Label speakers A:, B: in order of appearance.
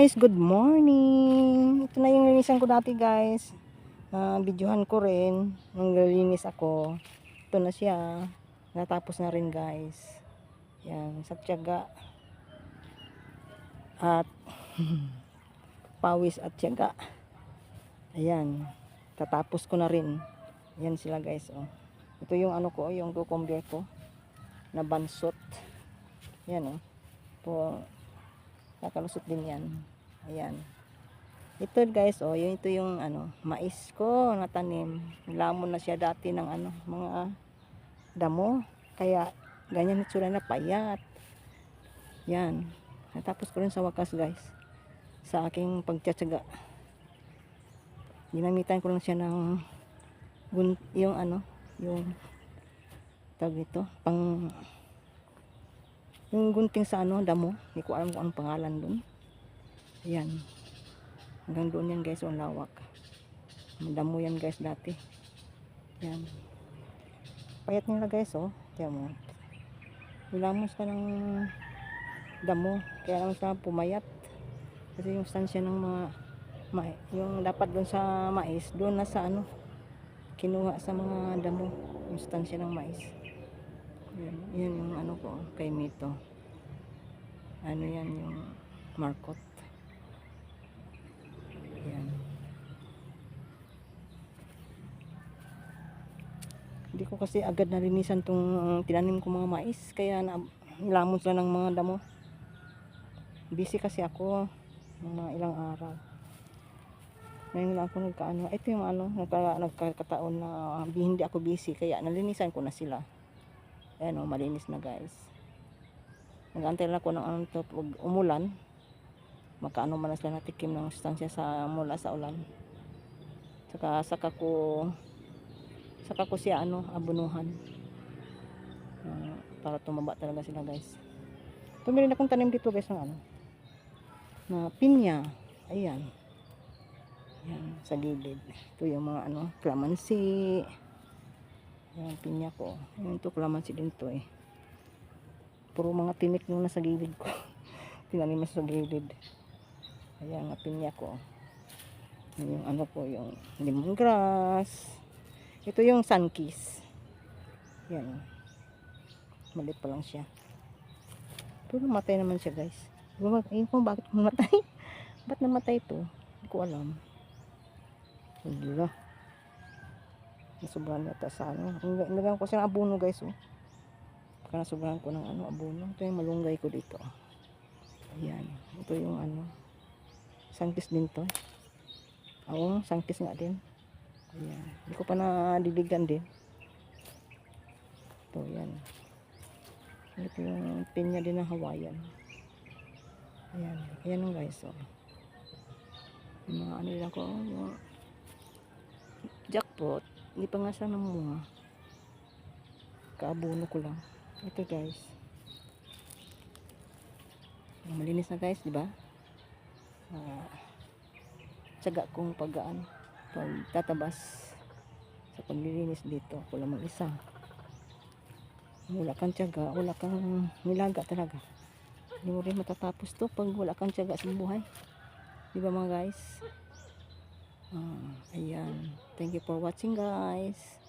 A: guys, good morning. Ito na yung linisan ko dati guys. Videohan ko rin. Nung nalinis ako. Ito na siya. Natapos na rin guys. Yan, sa tiyaga. At pawis at tiyaga. Ayan. Tatapos ko na rin. Yan sila guys. Oh. Ito yung ano ko, yung cucumber ko. Na bansot. Yan oh. Kakalusot din yan. Ayan. Ito guys, oh, ito yung ano, mais ko na tanim. Lamon na siya dati ng ano, mga damo. Kaya ganyan itsura na payat. Yan. Natapos ko rin sa wakas guys. Sa aking pagtsatsaga. Ginamitan ko lang siya ng yung ano, yung tawag ito, yung gunting sa ano, damo. Hindi ko alam kung anong pangalan dun. Ayan. Hanggang doon yan guys, ang lawak. Damo yan guys dati. Ayan. Payat nila guys, oh. Tiyan mo. Ilamos ka ng damo. Kaya naman sila pumayat. Kasi yung stansya ng mga yung dapat doon sa mais, doon na sa ano, kinuha sa mga damo. Yung stansya ng mais. Yan yung ano ko kay Mito. Ano yan yung markot. Yan. Hindi ko kasi agad nalinisan tong tinanim ko mga mais. Kaya nilamon sila ng mga damo. Busy kasi ako ng mga ilang araw. Ngayon lang ako nagkaano. Ito yung ano, nagkakataon na hindi ako busy. Kaya nalinisan ko na sila. Ayan o, malinis na guys. Nag-antay lang ako ng ano to, pag umulan. Makaano man na sila natikim ng sustansya mula sa ulan. Saka ko siya ano, abunuhan. Para tumaba talaga sila guys. Tumili akong tanim dito guys ng ano, na pinya. Ayan. Ayan, sa gilid. Ito yung mga ano, calamansi. Ayan, pinya ko. Ayan, ito calamansi din to eh. Puro mga tinik yung nasa gilid ko. Tinanim sa gilid. Ayan, nga pinya ko. Yung ano ko, yung lemongrass. Ito yung sunkiss. Ayan. Maliit pa lang siya. Pero namatay naman siya guys. Ayun ko bakit namatay. Ba't namatay ito? Hindi ko alam. Wala. Nasubrahan yata sa ano. Nilagyan ko siya ng abono guys. Oh. Baka nasubrahan ko ng ano, abono. Ito yung malunggay ko dito. Ayan. Ito yung ano. Sangkis din to. Oo, sangkis nga din. Ayan. Hindi ko pa nadiligan din. Ito, yan. Ito yung pinya din ng Hawaiian. Ayan. Ayan yung guys. Oh. Yung mga ano lang ko. Yung jackpot. Hindi pa nga siya namunga. Kaabono ko lang. Ito guys. Malinis na guys, di ba? Tsaga kong pagtatabas sa paglilinis dito. Ako lang mag-isa. Wala kang tsaga, wala kang nilaga talaga. Hindi mo rin matatapos to pag wala kang tsaga sa buhay. Di ba mga guys? Ayan. Thank you for watching guys.